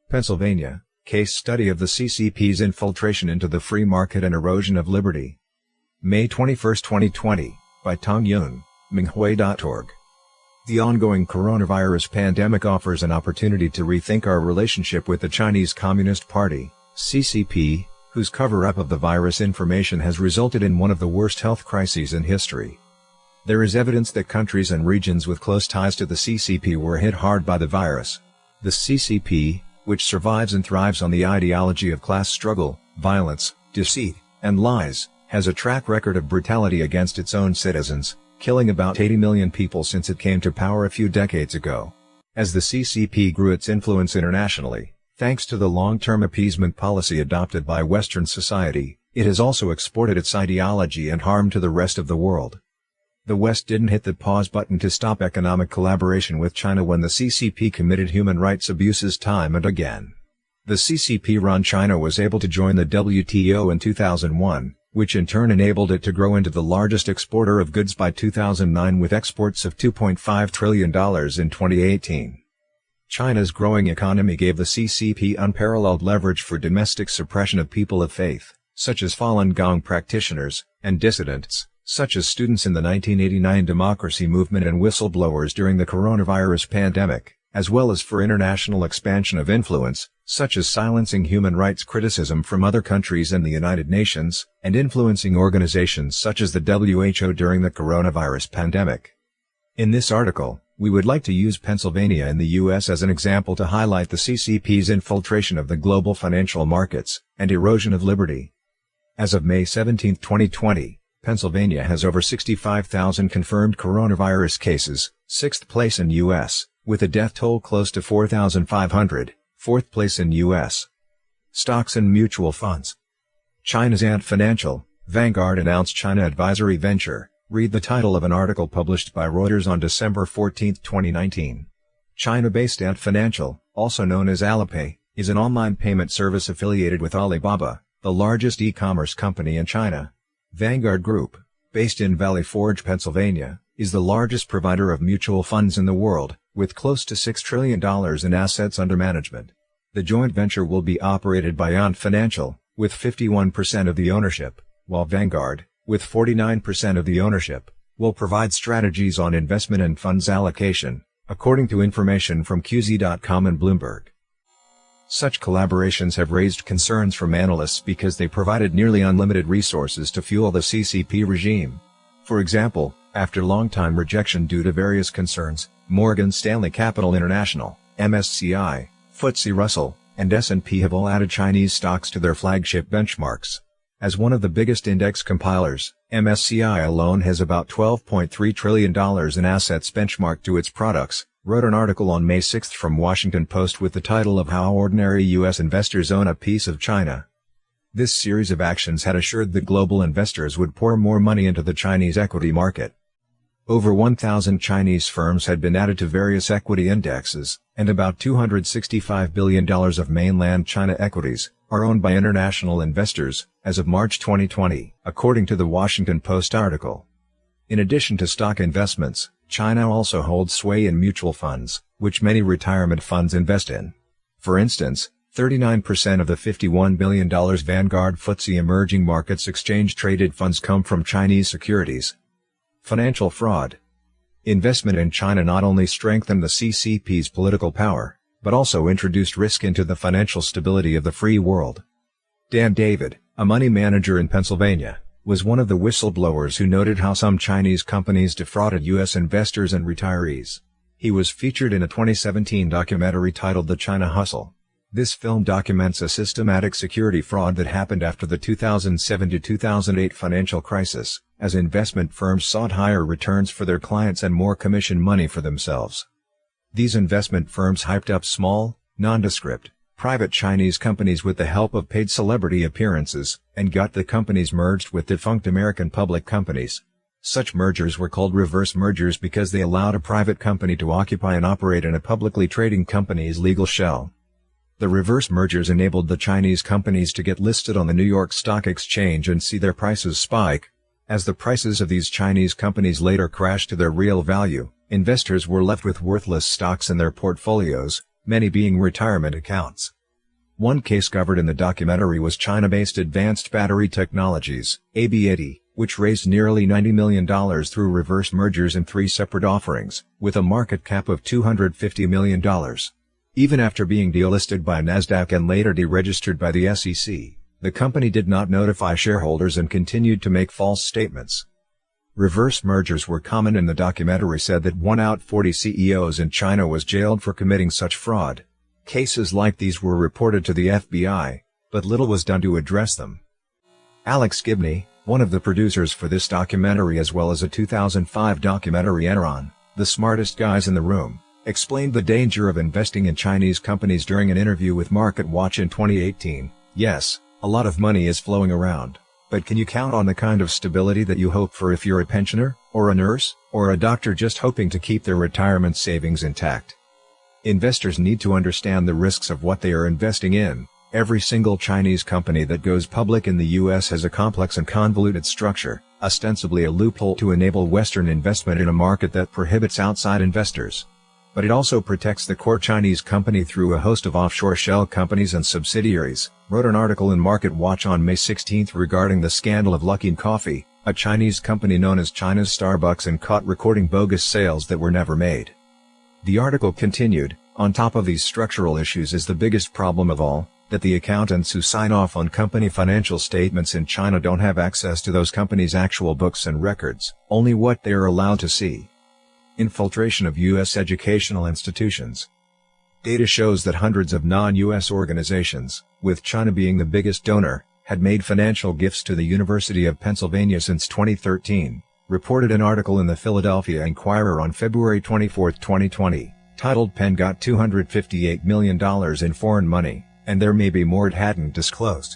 Pennsylvania, Case Study of the CCP's Infiltration into the Free Market and Erosion of Liberty. May 21, 2020, by Tong Yun, Minghui.org. The ongoing coronavirus pandemic offers an opportunity to rethink our relationship with the Chinese Communist Party, CCP, whose cover-up of the virus information has resulted in one of the worst health crises in history. There is evidence that countries and regions with close ties to the CCP were hit hard by the virus. The CCP, which survives and thrives on the ideology of class struggle, violence, deceit, and lies, has a track record of brutality against its own citizens, killing about 80 million people since it came to power a few decades ago. As the CCP grew its influence internationally, thanks to the long-term appeasement policy adopted by Western society, it has also exported its ideology and harm to the rest of the world. The West didn't hit the pause button to stop economic collaboration with China when the CCP committed human rights abuses time and again. The CCP-run China was able to join the WTO in 2001, which in turn enabled it to grow into the largest exporter of goods by 2009 with exports of $2.5 trillion in 2018. China's growing economy gave the CCP unparalleled leverage for domestic suppression of people of faith, such as Falun Gong practitioners, and dissidents, such as students in the 1989 democracy movement and whistleblowers during the coronavirus pandemic, as well as for international expansion of influence, such as silencing human rights criticism from other countries and the United Nations, and influencing organizations such as the WHO during the coronavirus pandemic. In this article, we would like to use Pennsylvania in the U.S. as an example to highlight the CCP's infiltration of the global financial markets and erosion of liberty. As of May 17, 2020, Pennsylvania has over 65,000 confirmed coronavirus cases, 6th place in U.S., with a death toll close to 4,500, 4th place in U.S. Stocks and mutual funds. China's Ant Financial, Vanguard announced China Advisory Venture. Read the title of an article published by Reuters on December 14, 2019. China-based Ant Financial, also known as Alipay, is an online payment service affiliated with Alibaba, the largest e-commerce company in China. Vanguard Group, based in Valley Forge, Pennsylvania, is the largest provider of mutual funds in the world, with close to $6 trillion in assets under management. The joint venture will be operated by Ant Financial, with 51% of the ownership, while Vanguard, with 49% of the ownership, will provide strategies on investment and funds allocation, according to information from QZ.com and Bloomberg. Such collaborations have raised concerns from analysts because they provided nearly unlimited resources to fuel the CCP regime. For example, after long-time rejection due to various concerns, Morgan Stanley Capital International, MSCI, FTSE Russell, and S&P have all added Chinese stocks to their flagship benchmarks. As one of the biggest index compilers, MSCI alone has about $12.3 trillion in assets benchmarked to its products, wrote an article on May 6 from Washington Post with the title of How Ordinary U.S. Investors Own a Piece of China. This series of actions had assured that global investors would pour more money into the Chinese equity market. Over 1,000 Chinese firms had been added to various equity indexes, and about $265 billion of mainland China equities are owned by international investors, as of March 2020, according to the Washington Post article. In addition to stock investments, China also holds sway in mutual funds, which many retirement funds invest in. For instance, 39% of the $51 billion Vanguard FTSE Emerging Markets exchange-traded funds come from Chinese securities. Financial fraud. Investment in China not only strengthened the CCP's political power, but also introduced risk into the financial stability of the free world. Dan David, a money manager in Pennsylvania, was one of the whistleblowers who noted how some Chinese companies defrauded U.S. investors and retirees. He was featured in a 2017 documentary titled The China Hustle. This film documents a systematic security fraud that happened after the 2007 to 2008 financial crisis, as investment firms sought higher returns for their clients and more commission money for themselves. These investment firms hyped up small, nondescript, private Chinese companies with the help of paid celebrity appearances, and got the companies merged with defunct American public companies. Such mergers were called reverse mergers because they allowed a private company to occupy and operate in a publicly trading company's legal shell. The reverse mergers enabled the Chinese companies to get listed on the New York Stock Exchange and see their prices spike. As the prices of these Chinese companies later crashed to their real value, investors were left with worthless stocks in their portfolios, many being retirement accounts. One case covered in the documentary was China-based Advanced Battery Technologies, AB80, which raised nearly $90 million through reverse mergers in 3 separate offerings, with a market cap of $250 million. Even after being delisted by Nasdaq and later deregistered by the SEC, the company did not notify shareholders and continued to make false statements. Reverse mergers were common, and the documentary said that 1 out of 40 CEOs in China was jailed for committing such fraud. Cases like these were reported to the FBI, but little was done to address them. Alex Gibney, one of the producers for this documentary as well as a 2005 documentary Enron, The Smartest Guys in the Room, explained the danger of investing in Chinese companies during an interview with MarketWatch in 2018. Yes, a lot of money is flowing around, but can you count on the kind of stability that you hope for if you're a pensioner, or a nurse, or a doctor just hoping to keep their retirement savings intact? Investors need to understand the risks of what they are investing in. Every single Chinese company that goes public in the US has a complex and convoluted structure, ostensibly a loophole to enable Western investment in a market that prohibits outside investors. But it also protects the core Chinese company through a host of offshore shell companies and subsidiaries, wrote an article in MarketWatch on May 16 regarding the scandal of Luckin Coffee, a Chinese company known as China's Starbucks and caught recording bogus sales that were never made. The article continued, on top of these structural issues is the biggest problem of all, that the accountants who sign off on company financial statements in China don't have access to those companies' actual books and records, only what they are allowed to see. Infiltration of U.S. educational institutions. Data shows that hundreds of non-U.S. organizations, with China being the biggest donor, had made financial gifts to the University of Pennsylvania since 2013, reported an article in the Philadelphia Inquirer on February 24, 2020, titled "Penn Got $258 million in foreign money, and there may be more it hadn't disclosed."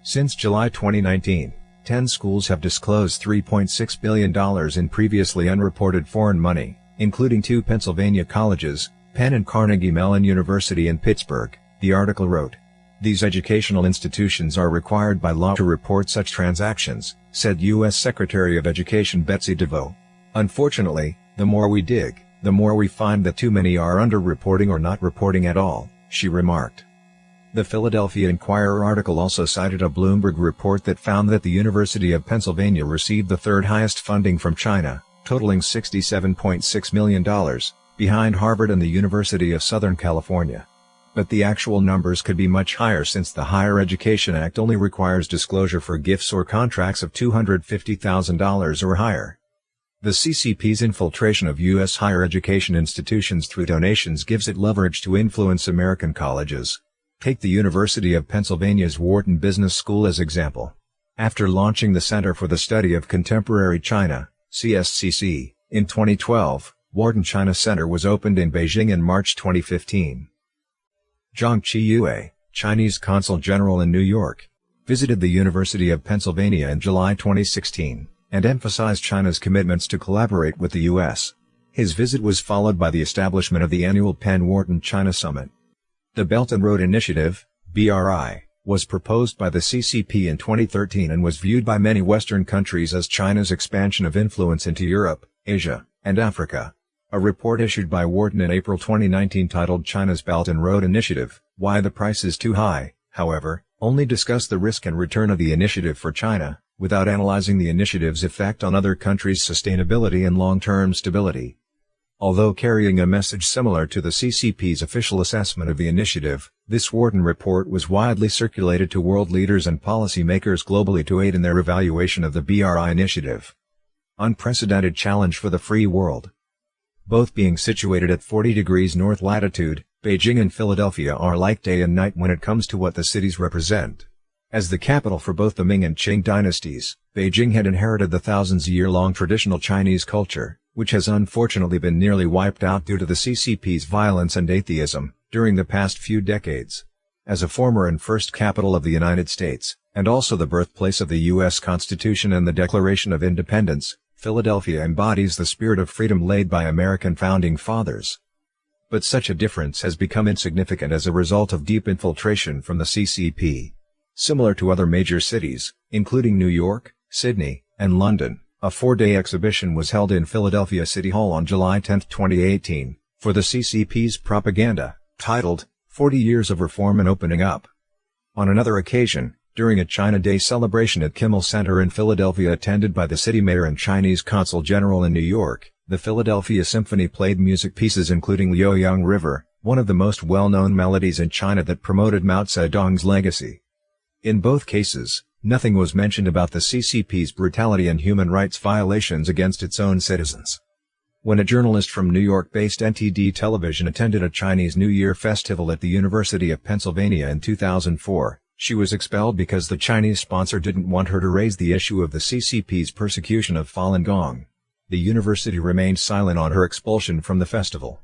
Since July 2019, 10 schools have disclosed $3.6 billion in previously unreported foreign money, including 2 Pennsylvania colleges, Penn and Carnegie Mellon University in Pittsburgh, the article wrote. These educational institutions are required by law to report such transactions, said U.S. Secretary of Education Betsy DeVos. Unfortunately, the more we dig, the more we find that too many are underreporting or not reporting at all, she remarked. The Philadelphia Inquirer article also cited a Bloomberg report that found that the University of Pennsylvania received the 3rd highest funding from China, totaling $67.6 million, behind Harvard and the University of Southern California. But the actual numbers could be much higher since the Higher Education Act only requires disclosure for gifts or contracts of $250,000 or higher. The CCP's infiltration of U.S. higher education institutions through donations gives it leverage to influence American colleges. Take the University of Pennsylvania's Wharton Business School as example. After launching the Center for the Study of Contemporary China, CSCC, in 2012, Wharton China Center was opened in Beijing in March 2015. Zhang Qiyue, Chinese Consul General in New York, visited the University of Pennsylvania in July 2016, and emphasized China's commitments to collaborate with the U.S. His visit was followed by the establishment of the annual Penn-Wharton China Summit. The Belt and Road Initiative, BRI, was proposed by the CCP in 2013 and was viewed by many Western countries as China's expansion of influence into Europe, Asia, and Africa. A report issued by Wharton in April 2019 titled China's Belt and Road Initiative, Why the Price is Too High, however, only discussed the risk and return of the initiative for China, without analyzing the initiative's effect on other countries' sustainability and long-term stability. Although carrying a message similar to the CCP's official assessment of the initiative, this Wharton report was widely circulated to world leaders and policymakers globally to aid in their evaluation of the BRI initiative. Unprecedented challenge for the free world. Both being situated at 40 degrees north latitude, Beijing and Philadelphia are like day and night when it comes to what the cities represent. As the capital for both the Ming and Qing dynasties, Beijing had inherited the thousands-year-long traditional Chinese culture, which has unfortunately been nearly wiped out due to the CCP's violence and atheism, during the past few decades. As a former and first capital of the United States, and also the birthplace of the U.S. Constitution and the Declaration of Independence, Philadelphia embodies the spirit of freedom laid by American founding fathers. But such a difference has become insignificant as a result of deep infiltration from the CCP. Similar to other major cities, including New York, Sydney, and London, a 4-day exhibition was held in Philadelphia City Hall on July 10, 2018, for the CCP's propaganda, titled, 40 Years of Reform and Opening Up. On another occasion, during a China Day celebration at Kimmel Center in Philadelphia attended by the city mayor and Chinese consul general in New York, the Philadelphia Symphony played music pieces including Liueyang River, one of the most well-known melodies in China that promoted Mao Zedong's legacy. In both cases, nothing was mentioned about the CCP's brutality and human rights violations against its own citizens. When a journalist from New York-based NTD Television attended a Chinese New Year festival at the University of Pennsylvania in 2004, she was expelled because the Chinese sponsor didn't want her to raise the issue of the CCP's persecution of Falun Gong. The university remained silent on her expulsion from the festival.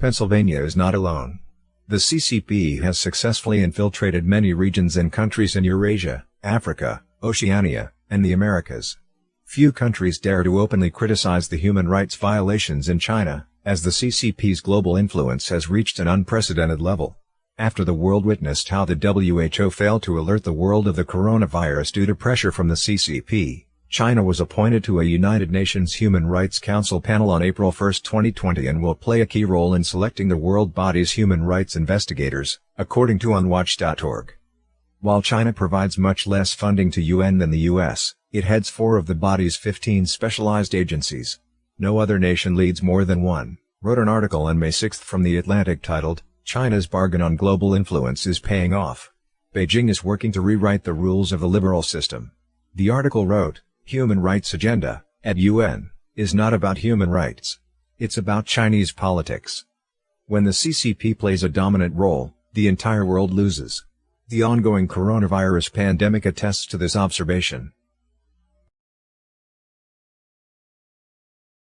Pennsylvania is not alone. The CCP has successfully infiltrated many regions and countries in Eurasia, Africa, Oceania, and the Americas. Few countries dare to openly criticize the human rights violations in China, as the CCP's global influence has reached an unprecedented level. After the world witnessed how the WHO failed to alert the world of the coronavirus due to pressure from the CCP, China was appointed to a United Nations Human Rights Council panel on April 1, 2020 and will play a key role in selecting the world body's human rights investigators, according to UnWatch.org. While China provides much less funding to UN than the US, it heads 4 of the body's 15 specialized agencies. No other nation leads more than one, wrote an article on May 6 from The Atlantic titled, China's bargain on global influence is paying off. Beijing is working to rewrite the rules of the liberal system. The article wrote, Human rights agenda, at UN, is not about human rights. It's about Chinese politics. When the CCP plays a dominant role, the entire world loses. The ongoing coronavirus pandemic attests to this observation.